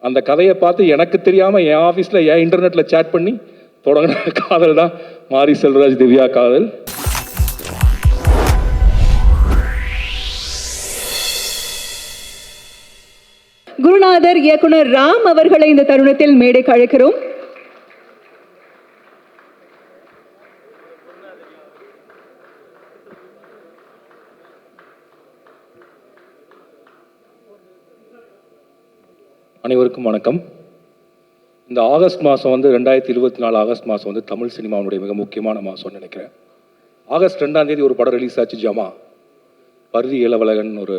அந்த கதையை பார்த்து எனக்கு தெரியாமல் என் ஆஃபீஸில் என் இன்டர்நெட்டில் சேட் பண்ணி தொடங்கின காதல் தான் மாரி செல்வராஜ் திவ்யா காதல். குருநாதர் இயக்குனர் ராம் அவர்களை இந்த தருணத்தில் மேடைக்கு அழைக்கிறோம். அனைவருக்கும் வணக்கம். இந்த ஆகஸ்ட் மாதம் வந்து 2024 ஆகஸ்ட் மாதம் வந்து தமிழ் சினிமாவுடைய மிக முக்கியமான மாதம்னு நினைக்கிறேன். ஆகஸ்ட் 2ஆம் தேதி ஒரு படம் ரிலீஸ் ஆச்சு, ஜமா. பருதி இளவழகன் ஒரு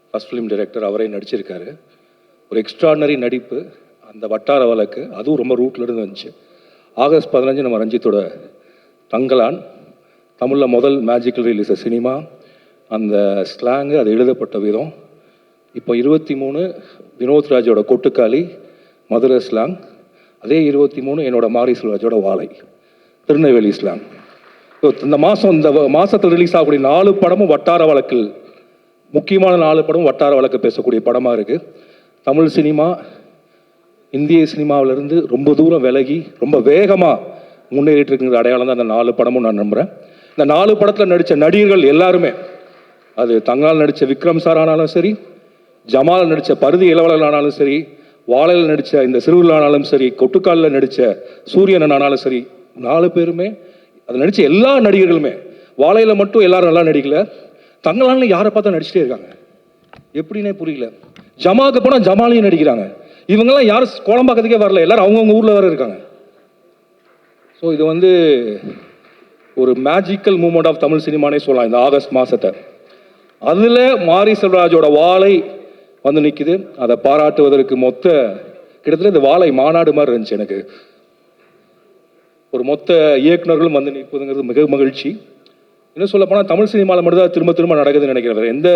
ஃபர்ஸ்ட் ஃபிலிம் டைரக்டர், அவரே நடிச்சிருக்காரு. ஒரு எக்ஸ்ட்ராடனரி நடிப்பு, அந்த வட்டார வழக்கு, அதுவும் ரொம்ப ரூட்லேருந்து வந்துச்சு. ஆகஸ்ட் 15 நம்ம ரஞ்சித்தோட தங்கலான், தமிழில் முதல் மேஜிக்கல் ரிலீஸ் சினிமா. அந்த ஸ்லாங்கு, அது எழுதப்பட்ட விதம். இப்போ 23 வினோத் ராஜோட கொட்டுக்காளி மதுரை ஸ்லாங். அதே 23 என்னோட மாரி செல்வராஜோட வாழை திருநெல்வேலி ஸ்லாங். இந்த மாதத்தில் ரிலீஸ் ஆகக்கூடிய 4 படமும் வட்டார வழக்கில், முக்கியமான 4 படமும் வட்டார வழக்கு பேசக்கூடிய படமாக இருக்குது. தமிழ் சினிமா இந்திய சினிமாவிலிருந்து ரொம்ப தூரம் விலகி ரொம்ப வேகமாக முன்னேறிட்டு இருக்குங்கிற அடையாளம் தான் அந்த 4 படமும் நான் நம்புகிறேன். இந்த 4 படத்தில் நடித்த நடிகர்கள் எல்லாருமே, அது தங்கால் நடித்த விக்ரம் சார் ஆனாலும் சரி, ஜமால் நடித்த பருதி இளவலன் ஆனாலும் சரி, வாழையில் நடித்த இந்த சிறுவில் ஆனாலும் சரி, கொட்டுக்காலில் நடித்த சூரியன் ஆனாலும் சரி, 4 பேருமே அது நடித்த எல்லா நடிகர்களுமே, வாழையில் மட்டும் எல்லாரும் நல்லா நடிக்கல, தங்கலான்னு யாரை பார்த்தா நடிச்சிட்டே இருக்காங்க. எப்படின்னே புரியல. ஜமாவுக்கு போனால் ஜமாலையும் நடிக்கிறாங்க. இவங்கெல்லாம் யாரும் கோலம்பாக்கத்துக்கே வரல, எல்லாரும் அவங்கவுங்க ஊரில் வேறு இருக்காங்க. ஸோ இது வந்து ஒரு மேஜிக்கல் மூமெண்ட் ஆஃப் தமிழ் சினிமானே சொல்லலாம் இந்த ஆகஸ்ட் மாதத்தை. அதில் மாரி செல்வராஜோட வாழை வந்து நிற்குது. அதை பாராட்டுவதற்கு கிட்டத்தட்ட இந்த வாழை மாநாடு மாதிரி இருந்துச்சு எனக்கு. ஒரு மொத்த இயக்குநர்களும் வந்து நிற்பதுங்கிறது மிக மகிழ்ச்சி. இன்னும் சொல்ல போனால் தமிழ் சினிமாவில் மட்டும்தான் திரும்ப திரும்ப நடக்குதுன்னு நினைக்கிறேன். எந்த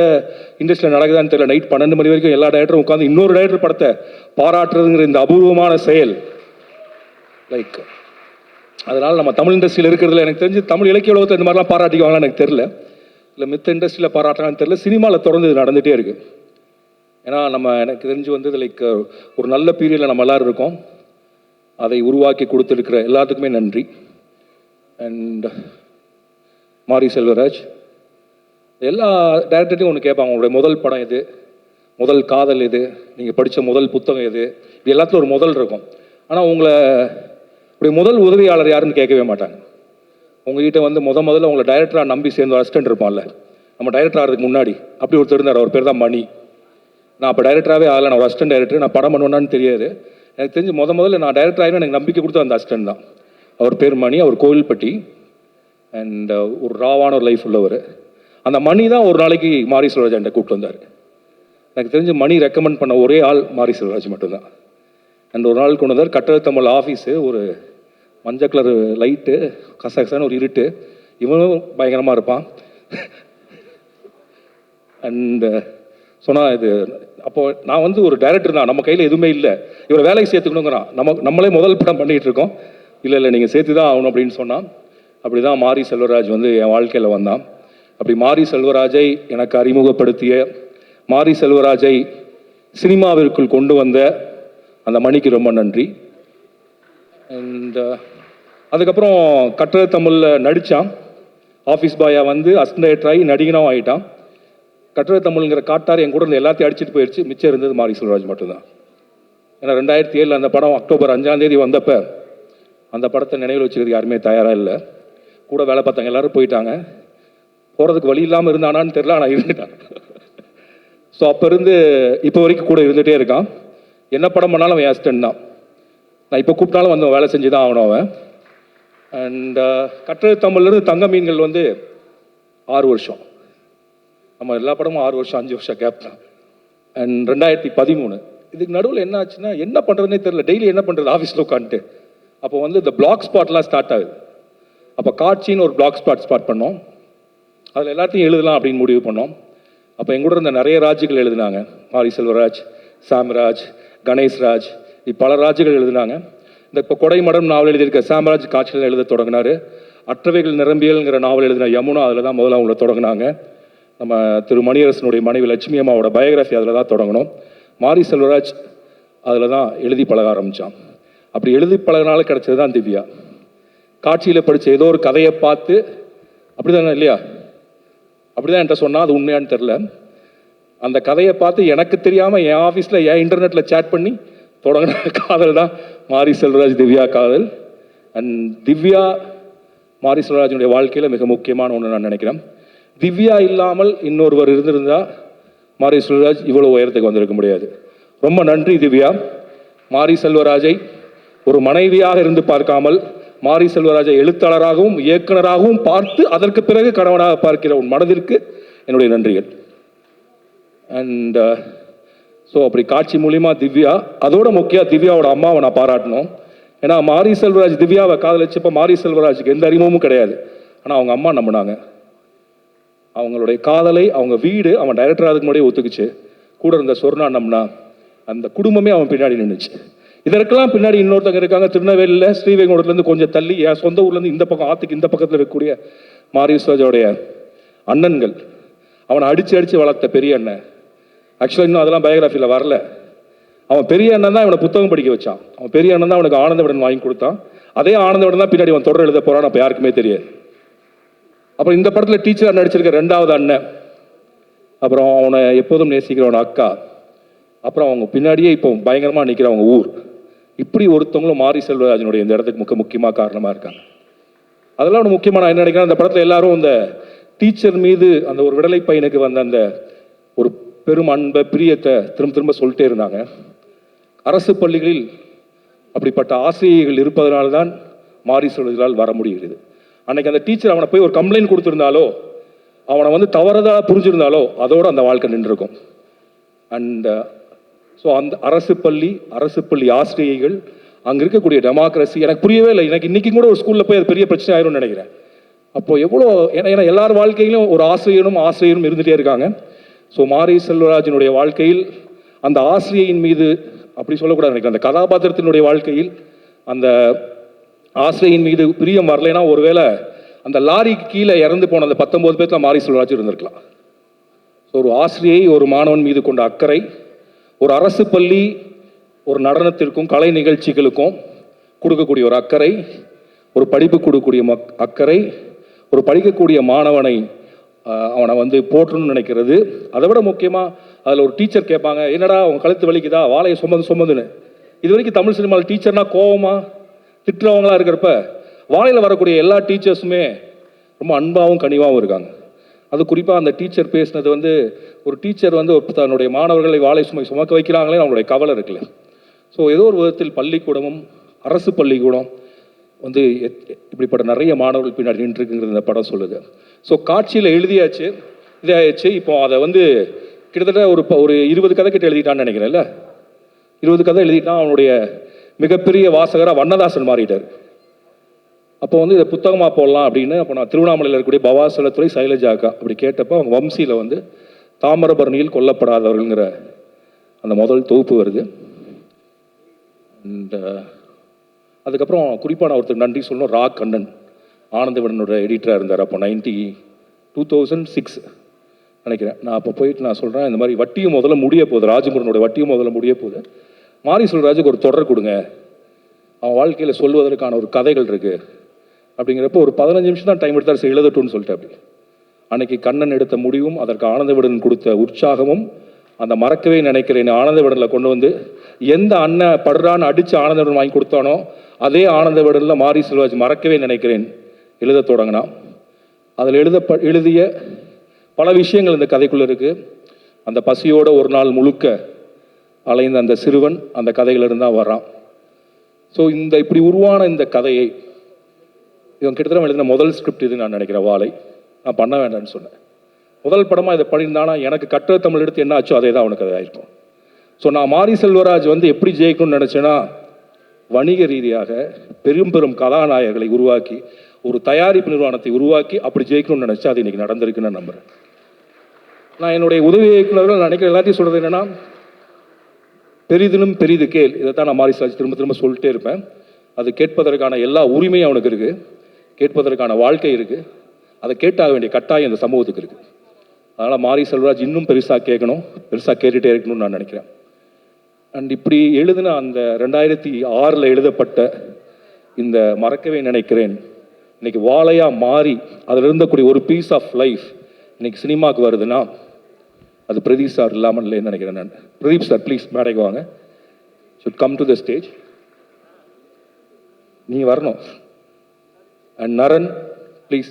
இண்டஸ்ட்ரியில் நடக்குதான்னு தெரியல. நைட் 12 மணி வரைக்கும் எல்லா டைரக்டரும் உட்காந்து இன்னொரு டைரக்டர் படத்தை பாராட்டுறதுங்கிற இந்த அபூர்வமான செயல், லைக் அதனால் நம்ம தமிழ் இண்டஸ்ட்ரியில் இருக்கிறதுல எனக்கு தெரிஞ்சு தமிழ் இலக்கிய உலகத்தில் இந்த மாதிரிலாம் பாராட்டிக்குவாங்கன்னு எனக்கு தெரியல. இல்லை மித்த இண்டஸ்ட்ரியில் பாராட்டுறாங்கன்னு தெரியல. சினிமாவில் தொடர்ந்து இது நடந்துகிட்டே இருக்குது. ஏன்னா எனக்கு தெரிஞ்சு வந்து லைக் ஒரு நல்ல பீரியடில் நம்ம எல்லோரும் இருக்கோம். அதை உருவாக்கி கொடுத்துருக்கிற எல்லாத்துக்குமே நன்றி. அண்ட் மாரி செல்வராஜ், எல்லா டைரக்டர்ட்டையும் ஒன்று கேட்பாங்க, உங்களுடைய முதல் படம் எது, முதல் காதல் எது, நீங்கள் படித்த முதல் புத்தகம் எது, இது எல்லாத்துலையும் ஒரு முதல் இருக்கும். ஆனால் உங்களுடைய முதல் உதவியாளர் யாருன்னு கேட்கவே மாட்டாங்க. உங்ககிட்ட வந்து முதல்ல உங்களை டைரக்டராக நம்பி சேர்ந்த அசிஸ்டன்ட் இருப்பான்ல, நம்ம டைரக்டர் ஆகிறதுக்கு முன்னாடி அப்படி ஒருத்தர் இருந்தார். அவர் பேர் தான் மணி. நான் அப்போ டைரக்டராகவே ஆகலை, நான் ஒரு அசிஸ்டன்ட் டைரக்டர். நான் படம் பண்ணுவேன்னு தெரியாது. எனக்கு தெரிஞ்சு முதல்ல நான் டைரக்டர் ஆகினா எனக்கு நம்பிக்கை கொடுத்த அந்த அசிஸ்டன்ட் தான். அவர் பேர் மணி. அவர் கோவில்பட்டி. அண்ட் ஒரு ராவான ஒரு லைஃப் உள்ளவர். அந்த மணி தான் ஒரு நாளைக்கு மாரி செல்வராஜ் என்கிட்ட கூப்பிட்டு வந்தார். எனக்கு தெரிஞ்சு மணி ரெக்கமெண்ட் பண்ண ஒரே ஆள் மாரி செல்வராஜ் மட்டும்தான். அண்ட் ஒரு நாள் கொண்டு வந்தார். கட்டடத்தமிழ் ஆஃபீஸு, ஒரு மஞ்சள் கலர் லைட்டு, கசகசான ஒரு இருட்டு. இவனும் பயங்கரமாக இருப்பான். அண்ட் சொன்னால் இது அப்போது நான் வந்து ஒரு டைரக்டர் தான், நம்ம கையில் எதுவுமே இல்லை, இவரை வேலைக்கு சேர்த்துக்கணுங்கிறான். நம்மளே முதல் படம் பண்ணிகிட்டு இருக்கோம். இல்லை நீங்கள் சேர்த்து தான் ஆகணும் அப்படின்னு சொன்னான். அப்படி தான் மாரி செல்வராஜ் வந்து என் வாழ்க்கையில் வந்தான். அப்படி மாரி செல்வராஜை எனக்கு அறிமுகப்படுத்திய, மாரி செல்வராஜை சினிமாவிற்குள் கொண்டு வந்த அந்த மணிக்கு ரொம்ப நன்றி. அண்ட் அதுக்கப்புறம் கட்டட தமிழில் நடித்தான். ஆஃபீஸ் பாயாக வந்து அசிஸ்டன்ட் டைரக்டர் ஆகி நடிகனாகவும் ஆகிட்டான். கட்டட தமிழ்ங்கிற காட்டார் என் கூட இருந்து எல்லாத்தையும் அடிச்சுட்டு போயிடுச்சு. மிச்சம் இருந்தது மாரி செல்வராஜ் மட்டும்தான். ஏன்னா 2007 அந்த படம் அக்டோபர் 5ஆம் தேதி வந்தப்போ அந்த படத்தை நினைவில் வச்சுக்கிறதுக்கு யாருமே தயாராக இல்லை. கூட வேலை பார்த்தாங்க எல்லோரும் போயிட்டாங்க. போகிறதுக்கு வழி இல்லாமல் இருந்தானான்னு தெரியல, ஆனால் இருந்துட்டாங்க. ஸோ அப்போ இருந்து இப்போ வரைக்கும் கூட இருந்துகிட்டே இருக்கான். என்ன படம் பண்ணாலும் அவன் அசிஸ்டன்ட் தான். நான் இப்போ கூப்பிட்டாலும் வந்து வேலை செஞ்சு தான் ஆகணும் அவன். அண்ட் கட்டட தமிழ்லேருந்து தங்க மீன்கள் வந்து 6 வருஷம். நம்ம எல்லா படமும் 6 வருஷம் 5 வருஷம் கேப் தான். அண்ட் 2013 இதுக்கு நடுவில் என்ன ஆச்சுன்னா, என்ன பண்ணுறதுனே தெரியல. டெய்லி என்ன பண்ணுறது, ஆஃபீஸில் உட்காந்துட்டு. அப்போ வந்து இந்த பிளாக் ஸ்பாட்லாம் ஸ்டார்ட் ஆகுது. அப்போ காட்சின்னு ஒரு பிளாக் ஸ்பாட் பண்ணோம். அதில் எல்லாத்தையும் எழுதலாம் அப்படின்னு முடிவு பண்ணோம். அப்போ எங்கூட இருந்த நிறைய ராஜுகள் எழுதினாங்க. மாரி செல்வராஜ், சாம்ராஜ், கணேஷ்ராஜ், பல ராஜுகள் எழுதினாங்க. இந்த இப்போ கொடைமடம் நாவல் எழுதியிருக்க சாம்ராஜ் காட்சிகள் எழுத தொடங்கினார். அற்றவைகள் நிரம்பியல்ங்கிற நாவல் எழுதின யமுனா அதில் தான் முதல்ல அவங்கள தொடங்கினாங்க. நம்ம திரு மணியரசனுடைய மனைவி லட்சுமி அம்மாவோட பயோகிராஃபி அதில் தான் தொடங்கணும். மாரி செல்வராஜ் அதில் தான் எழுதி பழக ஆரம்பித்தான். அப்படி எழுதி பழகினால கிடச்சது தான் திவ்யா. காட்சியில் படித்த ஏதோ ஒரு கதையை பார்த்து, அப்படி தானே இல்லையா, அப்படி தான் என்கிட்ட சொன்னால், அது உண்மையான்னு தெரில. அந்த கதையை பார்த்து எனக்கு தெரியாமல் என் ஆஃபீஸில் என் இன்டர்நெட்டில் சேட் பண்ணி தொடங்கின காதல் தான் மாரி செல்வராஜ் திவ்யா காதல். அண்ட் திவ்யா மாரி செல்வராஜனுடைய வாழ்க்கையில் மிக முக்கியமான ஒன்று நான் நினைக்கிறேன். திவ்யா இல்லாமல் இன்னொருவர் இருந்திருந்தால் மாரி செல்வராஜ் இவ்வளோ உயரத்துக்கு வந்திருக்க முடியாது. ரொம்ப நன்றி திவ்யா. மாரி செல்வராஜை ஒரு மனைவியாக இருந்து பார்க்காமல் மாரி செல்வராஜை எழுத்தாளராகவும் இயக்குனராகவும் பார்த்து அதற்கு பிறகு கணவனாக பார்க்கிற உன் மனதிற்கு என்னுடைய நன்றிகள். அண்ட் ஸோ அப்படி காட்சி மூலியமாக திவ்யா, அதோட முக்கியம் திவ்யாவோட அம்மாவை நான் பாராட்டணும். ஏன்னா மாரி செல்வராஜ் திவ்யாவை காதலிச்சப்போ மாரி செல்வராஜுக்கு எந்த அறிமுகமும் கிடையாது. ஆனால் அவங்க அம்மா நம்பினாங்க. அவங்களுடைய காதலை அவங்க வீடு அவன் டைரக்டர் அதுக்கு முன்னாடியே ஒத்துக்குச்சு. கூட இருந்த சொர்ணா நம்பினா அந்த குடும்பமே அவன் பின்னாடி நின்றுச்சு. இதற்கெல்லாம் பின்னாடி இன்னொருத்தங்க இருக்காங்க. திருநெல்வேலியில் ஸ்ரீவைகுண்டத்துலேருந்து கொஞ்சம் தள்ளி என் சொந்த ஊர்லேருந்து இந்த பக்கம் ஆற்றுக்கு இந்த பக்கத்தில் இருக்கக்கூடிய மாரி செல்வராஜோடைய அண்ணன்கள், அவனை அடித்து வளர்த்த பெரிய அண்ணன். ஆக்சுவலாக இன்னும் அதெல்லாம் பயோகிராஃபியில் வரல. அவன் பெரிய அண்ணன் தான் இவனை புத்தகம் படிக்க வச்சான். அவன் பெரிய அண்ணன் தான் அவனுக்கு ஆனந்த விடன் வாங்கி கொடுத்தான். அதே ஆனந்த விடன் தான் பின்னாடி அவன் தொடர் எழுத போகிறான். அப்போ யாருக்குமே தெரியாது. அப்புறம் இந்த படத்தில் டீச்சராக நடிச்சிருக்க ரெண்டாவது அண்ணன், அப்புறம் அவனை எப்போதும் நேசிக்கிறவன் அக்கா, அப்புறம் அவங்க பின்னாடியே இப்போ பயங்கரமாக நிற்கிறவங்க ஊர். இப்படி ஒருத்தவங்களும் மாரி செல்வராஜனுடைய இந்த இடத்துக்கு முக்கியமாக காரணமாக இருக்காங்க. அதெல்லாம் ஒன்று முக்கியமாக நான் என்ன நினைக்கிறேன், அந்த படத்தில் எல்லாரும் இந்த டீச்சர் மீது அந்த ஒரு விடலை பையனுக்கு வந்த அந்த ஒரு பெரும் அன்பை பிரியத்தை திரும்ப சொல்லிட்டே இருந்தாங்க. அரசு பள்ளிகளில் அப்படிப்பட்ட ஆசிரியர்கள் இருப்பதனால தான் மாரி செல்வராஜால் வர முடிகிறது. அன்னைக்கு அந்த டீச்சர் அவனை போய் ஒரு கம்ப்ளைண்ட் கொடுத்துருந்தாலோ, அவனை தவறதாக புரிஞ்சிருந்தாலோ அதோடு அந்த வாழ்க்கை நின்றுருக்கும். அண்ட் ஸோ அந்த அரசு பள்ளி ஆசிரியர்கள், அங்கே இருக்கக்கூடிய டெமோக்ரஸி எனக்கு புரியவே இல்லை. எனக்கு இன்றைக்கி கூட ஒரு ஸ்கூலில் போய் அது பெரிய பிரச்சனை ஆயிரும்னு நினைக்கிறேன். அப்போது எவ்வளோ, ஏன்னா எல்லார் வாழ்க்கையிலும் ஒரு ஆசிரியரும் இருந்துகிட்டே இருக்காங்க. ஸோ மாரி செல்வராஜனுடைய வாழ்க்கையில் அந்த ஆசிரியையின் மீது அப்படி சொல்லக்கூடாது நினைக்கிறேன். அந்த கதாபாத்திரத்தினுடைய வாழ்க்கையில் அந்த ஆசிரியையின் மீது பிரியம் வரலைன்னா ஒருவேளை அந்த லாரிக்கு கீழே இறந்து போன அந்த 19 பேர்த்தில் மாரி செல்வராஜ் இருந்திருக்கலாம். ஸோ ஒரு ஆசிரியை ஒரு மாணவன் மீது கொண்ட அக்கறை, ஒரு அரசு பள்ளி ஒரு நடனத்திற்கும் கலை நிகழ்ச்சிகளுக்கும் கொடுக்கக்கூடிய ஒரு அக்கறை, ஒரு படிப்பு கொடுக்கக்கூடிய அக்கறை, ஒரு படிக்கக்கூடிய மாணவனை அவனை போற்றணும்னு நினைக்கிறது. அதை விட முக்கியமாக அதில் ஒரு டீச்சர் கேட்பாங்க, என்னடா அவங்க கழுத்து வலிக்குதா வாழையை சுமந்துன்னு. இது வரைக்கும் தமிழ் சினிமாவில் டீச்சர்னா கோவமாக திட்டுறவங்களா இருக்கிறப்ப வாழையில் வரக்கூடிய எல்லா டீச்சர்ஸுமே ரொம்ப அன்பாகவும் கனிவாகவும் இருக்காங்க. அது குறிப்பாக அந்த டீச்சர் பேசினது ஒரு டீச்சர் தன்னுடைய மாணவர்களை வாழை சுமக்க வைக்கிறாங்களே அவங்களுடைய கவலை இருக்குல்ல. ஸோ ஏதோ ஒரு விதத்தில் பள்ளிக்கூடமும் அரசு பள்ளிக்கூடம் இப்படிப்பட்ட நிறைய மாணவர்கள் பின்னாடி நின்றுருக்குங்கிறது இந்த படம் சொல்லுது. ஸோ காட்சியில் எழுதியாச்சு, இதாகிடுச்சு. இப்போ அதை கிட்டத்தட்ட ஒரு 20 கதை கிட்ட எழுதிட்டான்னு நினைக்கிறேன்ல. 20 கதை எழுதிட்டான். அவனுடைய மிகப்பெரிய வாசகராக வண்ணதாசன் மாறிட்டார். அப்போ இதை புத்தகமாக போடலாம் அப்படின்னு அப்போ நான் திருவண்ணாமலையில் இருக்கக்கூடிய பவாசலத்துறை சைலஜாக்கா அப்படி கேட்டப்போ அவங்க வம்சியில் தாமிரபரணியில் கொல்லப்படாதவர்கள்ங்கிற அந்த முதல் தொகுப்பு வருது. அண்ட் அதுக்கப்புறம் குறிப்பாக நான் ஒருத்தர் நன்றி சொல்லணும், ரா கண்ணன், ஆனந்தவனோட எடிட்டராக இருந்தார். அப்போ 2006 நினைக்கிறேன். நான் அப்போ போயிட்டு நான் சொல்கிறேன், இந்த மாதிரி வட்டியும் முதல்ல முடிய போகுது, ராஜமுருகனோட வட்டியும் முதல்ல முடிய போகுது, மாரி செல்வராஜுக்கு ஒரு தொடர் கொடுங்க, அவன் வாழ்க்கையில் சொல்வதற்கான ஒரு கதைகள் இருக்குது அப்படிங்கிறப்போ ஒரு 15 நிமிஷம் தான் டைம் எடுத்தார், எழுதட்டும்னு சொல்லிட்டு. அப்படி அன்னைக்கு கண்ணன் எடுத்த முடிவும் அதற்கு ஆனந்தவிடன் கொடுத்த உற்சாகமும், அந்த மறக்கவே நினைக்கிறேன் ஆனந்தவிடனில் கொண்டு எந்த அண்ணன் படுறான்னு அடித்து ஆனந்தவிடன் வாங்கி கொடுத்தானோ அதே ஆனந்தவிடனில் மாரி செல்வராஜ் மறக்கவே நினைக்கிறேன் எழுத தொடங்கினா. அதில் எழுதிய பல விஷயங்கள் இந்த கதைக்குள்ளே இருக்குது. அந்த பசியோட ஒரு நாள் முழுக்க அலைந்த அந்த சிறுவன் அந்த கதைகளிலிருந்து தான் வர்றான். ஸோ இப்படி உருவான இந்த கதையை இவன் கிட்டத்தட்ட எழுதின முதல் ஸ்கிரிப்ட் இது நான் நினைக்கிறேன். வாழை நான் பண்ண வேண்டாம்னு சொன்னேன். முதல் படமாக இதை பண்ணியிருந்தானா எனக்கு கற்ற தமிழ் எடுத்து என்ன ஆச்சோ அதே தான் அவனுக்கு அது ஆயிருக்கும். ஸோ நான் மாரி செல்வராஜ் எப்படி ஜெயிக்கணும்னு நினச்சேன்னா, வணிக ரீதியாக பெரும் கதாநாயகர்களை உருவாக்கி ஒரு தயாரிப்பு நிறுவனத்தை உருவாக்கி அப்படி ஜெயிக்கணும்னு நினச்சா அது இன்றைக்கி நடந்திருக்குன்னு நான் நம்புகிறேன். நான் என்னுடைய உதவி இயக்குநர்கள் நினைக்கிற எல்லாத்தையும் சொல்கிறது என்னென்னா, பெரிதிலும் பெரிது கேள், இதைத்தான் நான் மாரி செல்வராஜ் திரும்ப சொல்லிட்டே இருப்பேன். அது கேட்பதற்கான எல்லா உரிமையும் அவனுக்கு இருக்குது, கேட்பதற்கான வாழ்க்கை இருக்குது, அதை கேட்டாக வேண்டிய கட்டாயம் இந்த சமூகத்துக்கு இருக்குது. அதனால் மாரி செல்வராஜ் இன்னும் பெருசாக கேட்கணும், பெருசாக கேட்டுகிட்டே இருக்கணும்னு நான் நினைக்கிறேன். அண்ட் இப்படி எழுதின அந்த 2006 எழுதப்பட்ட இந்த மறக்கவே நினைக்கிறேன் இன்னைக்கு வாழையா மாறி அதில் இருந்தக்கூடிய ஒரு பீஸ் ஆஃப் லைஃப் இன்னைக்கு சினிமாவுக்கு வருதுன்னா அது பிரதீப் சார் இல்லாமல் இல்லைன்னு நினைக்கிறேன் நான். பிரதீப் சார் ப்ளீஸ் மேடைக்கு வாங்க. Should come to the stage. நீ வரணும். And Naran please.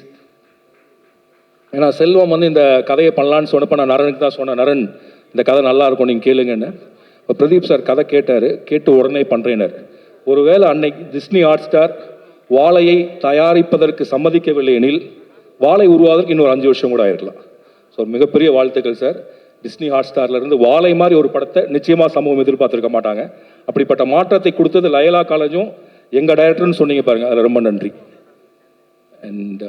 ஏன்னா செல்வம் வந்து இந்த கதையை பண்ணலான்னு சொன்னப்போ நான் நரனுக்கு தான் சொன்னேன், நரன் இந்த கதை நல்லா இருக்கும் நீங்கள் கேளுங்கன்னு. இப்போ பிரதீப் சார் கதை கேட்டார், கேட்டு உடனே பண்ணுறேனர். ஒருவேளை அன்னைக்கு டிஸ்னி ஹாட் ஸ்டார் வாழையை தயாரிப்பதற்கு சம்மதிக்கவில்லை எனில் வாழை உருவாவதற்கு இன்னொரு 5 வருஷம் கூட ஆயிருக்கலாம். ஸோ மிகப்பெரிய வாழ்த்துக்கள் சார். டிஸ்னி ஹாட் ஸ்டார்லேருந்து வாழை மாதிரி ஒரு படத்தை நிச்சயமாக சமூகம் எதிர்பார்த்துருக்க மாட்டாங்க. அப்படிப்பட்ட மாற்றத்தை கொடுத்தது லயலா காலேஜும் எங்கள் டைரக்டர்னு சொன்னீங்க பாருங்க, அதில் ரொம்ப நன்றி. அண்ட்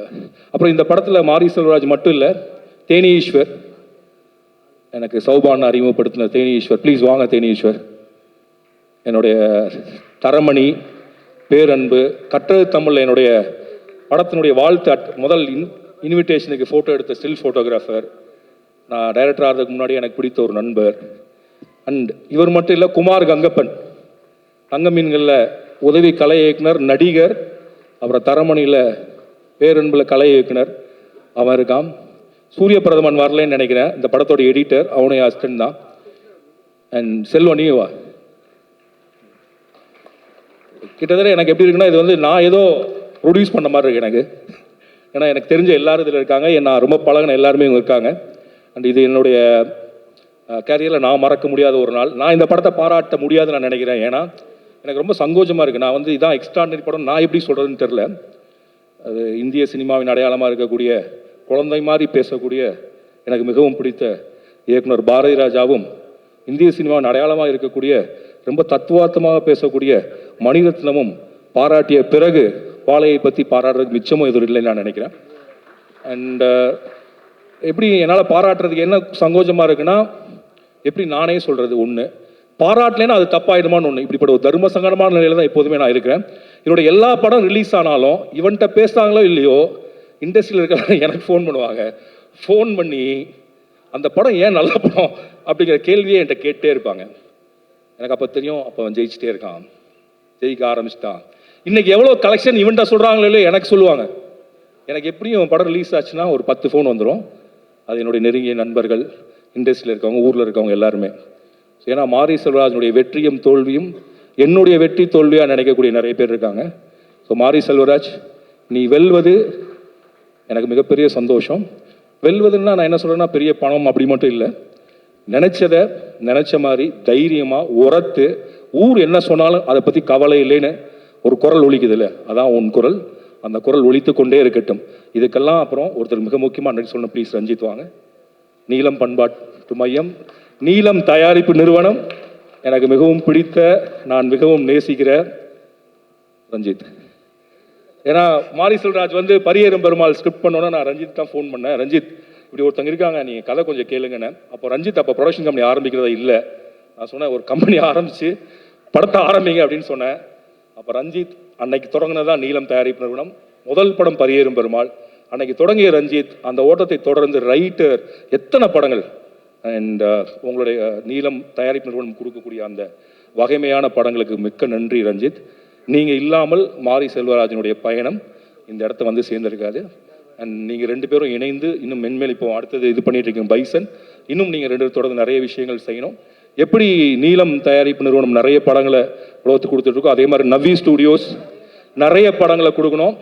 அப்புறம் இந்த படத்தில் மாரி செல்வராஜ் மட்டும் இல்லை, தேனி ஈஸ்வர், எனக்கு சௌபான் அறிமுகப்படுத்தின தேனி ஈஸ்வர், ப்ளீஸ் வாங்க தேனி ஈஸ்வர். என்னுடைய தரமணி, பேரன்பு, கற்றது தமிழில் என்னுடைய படத்தினுடைய வாழ்த்து முதல் இன்விடேஷனுக்கு ஃபோட்டோ எடுத்த ஸ்டில் ஃபோட்டோகிராஃபர், நான் டைரக்டர் ஆகிறதுக்கு முன்னாடி எனக்கு பிடித்த ஒரு நண்பர். அண்ட் இவர் மட்டும் இல்லை, குமார் கங்கப்பன் தங்க மீன்களில் உதவி கலை இயக்குனர், நடிகர், அப்புறம் தரமணியில் பேரன்பில் கலை இயக்குனர் அவன் இருக்கான். சூரிய பிரதமன் வரலன்னு நினைக்கிறேன், இந்த படத்தோட எடிட்டர், அவனுடைய அசிஸ்டன்ட் தான். அண்ட் செல்வம் நீ வா. கிட்டத்தட்ட எனக்கு எப்படி இருக்குன்னா, இது வந்து நான் ஏதோ ப்ரொடியூஸ் பண்ண மாதிரி இருக்கு எனக்கு. ஏன்னா எனக்கு தெரிஞ்ச எல்லாரும் இதில் இருக்காங்க, நான் ரொம்ப பழகின எல்லாருமே இவங்க இருக்காங்க. அண்ட் இது என்னுடைய கேரியரில் நான் மறக்க முடியாத ஒரு நாள். நான் இந்த படத்தை பாராட்ட முடியாதுன்னு நான் நினைக்கிறேன். ஏன்னா எனக்கு ரொம்ப சங்கோஜமாக இருக்குது. நான் வந்து இதான் எக்ஸ்ட்ராடனரி படம் நான் எப்படி சொல்கிறதுன்னு தெரில. அது இந்திய சினிமாவின் அடையாளமாக இருக்கக்கூடிய, குழந்தை மாதிரி பேசக்கூடிய, எனக்கு மிகவும் பிடித்த இயக்குனர் பாரதி ராஜாவும், இந்திய சினிமாவின் அடையாளமாக இருக்கக்கூடிய ரொம்ப தத்துவார்த்தமாக பேசக்கூடிய மணிரத்னமும் பாராட்டிய பிறகு வாழையை பற்றி பாராட்டுறதுக்கு மிச்சமும் எதுவும் இல்லைன்னு நான் நினைக்கிறேன். அண்ட் எப்படி என்னால் பாராட்டுறதுக்கு என்ன சங்கோஜமாக இருக்குன்னா, எப்படி நானே சொல்கிறது ஒன்று, பாராட்டலைன்னா அது தப்பாயிடுமான்னு ஒன்று, இப்படிப்பட்ட ஒரு தர்ம சங்கடமான நிலையில் தான் எப்போதுமே நான் இருக்கிறேன். என்னோட எல்லா படம் ரிலீஸ் ஆனாலும் இவன்கிட்ட பேசுகிறாங்களோ இல்லையோ, இண்டஸ்ட்ரியில் இருக்கிற எனக்கு ஃபோன் பண்ணுவாங்க. ஃபோன் பண்ணி அந்த படம் ஏன் நல்ல படம் அப்படிங்கிற கேள்வியே என்கிட்ட கேட்டே இருப்பாங்க. எனக்கு அப்போ தெரியும், அப்போ அவன் ஜெயிச்சிட்டே இருக்கான், ஜெயிக்க ஆரம்பிச்சிட்டான். இன்னைக்கு எவ்வளோ கலெக்ஷன் இவன்ட்ட சொல்கிறாங்களோ இல்லையோ எனக்கு சொல்லுவாங்க. எனக்கு எப்படியும் படம் ரிலீஸ் ஆச்சுன்னா ஒரு 10 ஃபோன் வந்துடும். அது என்னுடைய நெருங்கிய நண்பர்கள், இண்டஸ்ட்ரியில் இருக்கவங்க, ஊரில் இருக்கவங்க எல்லாருமே. ஏன்னா மாரி செல்வராஜனுடைய வெற்றியும் தோல்வியும் என்னுடைய வெற்றி தோல்வியாக நினைக்கக்கூடிய நிறைய பேர் இருக்காங்க. ஸோ மாரி செல்வராஜ், நீ வெல்வது எனக்கு மிகப்பெரிய சந்தோஷம். வெல்வதுன்னா நான் என்ன சொல்கிறேன்னா, பெரிய பணம் அப்படி மட்டும் இல்லை, நினச்சதை நினச்ச மாதிரி தைரியமாக உரத்து, ஊர் என்ன சொன்னாலும் அதை பற்றி கவலை இல்லைன்னு ஒரு குரல் ஒலிக்குது இல்லை, அதான் உன் குரல். அந்த குரல் ஒலித்து கொண்டே இருக்கட்டும். இதுக்கெல்லாம் அப்புறம் ஒருத்தர் மிக முக்கியமாக நன்றி சொல்லணும். ப்ளீஸ் ரஞ்சித் வாங்க. நீலம் பண்பாட்டு மையம், நீலம் தயாரிப்பு நிறுவனம், எனக்கு மிகவும் பிடித்த, நான் மிகவும் நேசிக்கிற ரஞ்சித். ஏன்னா மாரி செல்வராஜ் வந்து பரியேறும் பெருமாள் ஸ்கிரிப்ட் பண்ணோன்னா நான் ரஞ்சித் தான் ஃபோன் பண்ணேன். ரஞ்சித் இப்படி ஒருத்தங்க இருக்காங்க, நீங்கள் கதை கொஞ்சம் கேளுங்கன்னு. அப்போ ரஞ்சித் அப்போ ப்ரொடக்ஷன் கம்பெனி ஆரம்பிக்கிறதா இல்லை, நான் சொன்னேன் ஒரு கம்பெனி ஆரம்பித்து படத்தை ஆரம்பிங்க அப்படின்னு சொன்னேன். அப்போ ரஞ்சித் அன்னைக்கு தொடங்கினதான் நீலம் தயாரிப்பு நிறுவனம். முதல் படம் பரியேறும் பெருமாள். அன்னைக்கு தொடங்கிய ரஞ்சித் அந்த ஓட்டத்தை தொடர்ந்து ரைட்டர், எத்தனை படங்கள். அண்ட் உங்களுடைய நீலம் தயாரிப்பு நிறுவனம் கொடுக்கக்கூடிய அந்த வகைமையான படங்களுக்கு மிக்க நன்றி ரஞ்சித். நீங்கள் இல்லாமல் மாரி செல்வராஜனுடைய பயணம் இந்த இடத்த வந்து சேர்ந்திருக்காது. அண்ட் நீங்கள் 2 பேரும் இணைந்து இன்னும் மென்மேல் இப்போ அடுத்தது இது பண்ணிட்டு இருக்கீங்க பைசன். இன்னும் நீங்கள் 2 பேரும் தொடர்ந்து நிறைய விஷயங்கள் செய்யணும். எப்படி நீலம் தயாரிப்பு நிறுவனம் நிறைய படங்களை உலகத்துக்கு கொடுத்துட்ருக்கோம், அதே மாதிரி நவி ஸ்டூடியோஸ் நிறைய படங்களை கொடுக்கணும்.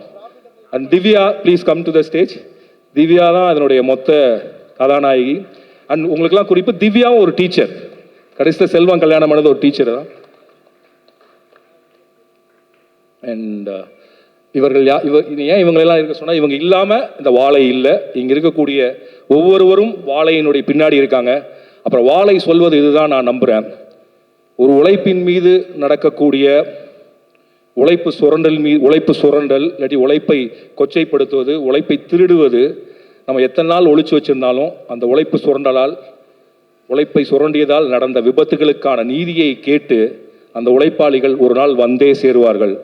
And Divya please come to the stage. Divya தான் அதனுடைய மொத்த கதாநாயகி. அண்ட் உங்களுக்கெல்லாம் குறிப்பு, திவ்யாவும் ஒரு டீச்சர். கடைசியில் செல்வம் கல்யாணம் பண்ணது ஒரு டீச்சர் தான். அண்ட் இவர்கள் ஏன் இவங்களெல்லாம் இருக்க சொன்னால், இவங்க இல்லாமல் இந்த வாழை இல்லை. இங்கே இருக்கக்கூடிய ஒவ்வொருவரும் வாழையினுடைய பின்னாடி இருக்காங்க. அப்புறம் வாழை சொல்வது இதுதான் நான் நம்புகிறேன், ஒரு உழைப்பின் மீது நடக்கக்கூடிய உழைப்பு சுரண்டல் இல்லாட்டி உழைப்பை கொச்சைப்படுத்துவது, உழைப்பை திருடுவது, நம்ம எத்தனை நாள் ஒழிச்சு வச்சிருந்தாலும் அந்த உழைப்பு சுரண்டலால், உழைப்பை சுரண்டியதால் நடந்த விபத்துகளுக்கான நீதியை கேட்டு அந்த உழைப்பாளிகள் ஒரு நாள் வந்தே சேருவார்கள்.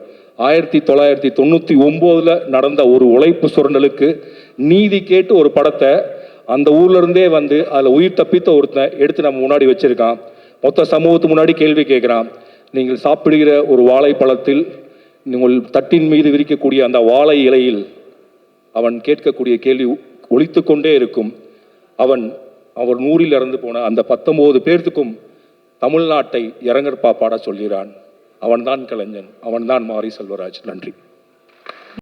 1999 நடந்த ஒரு உழைப்பு சுரண்டலுக்கு நீதி கேட்டு ஒரு படத்தை அந்த ஊர்ல இருந்தே வந்து அதில் உயிர் தப்பித்த ஒருத்தன் எடுத்து நம்ம முன்னாடி வச்சிருக்கான். மொத்த சமூகத்துக்கு முன்னாடி கேள்வி கேட்குறான். நீங்கள் சாப்பிடுகிற ஒரு வாழைப்பழத்தில் உங்கள் தட்டின் மீது விரிக்கக்கூடிய அந்த வாழை இலையில் அவன் கேட்கக்கூடிய கேள்வி ஒலித்து கொண்டே இருக்கும். அவர் 100 இறந்து போன அந்த 19 பேர்த்துக்கும் தமிழ்நாட்டை இறங்கற்பா பாட சொல்கிறான். அவன்தான் கலைஞன், அவன்தான் மாரி செல்வராஜ். நன்றி.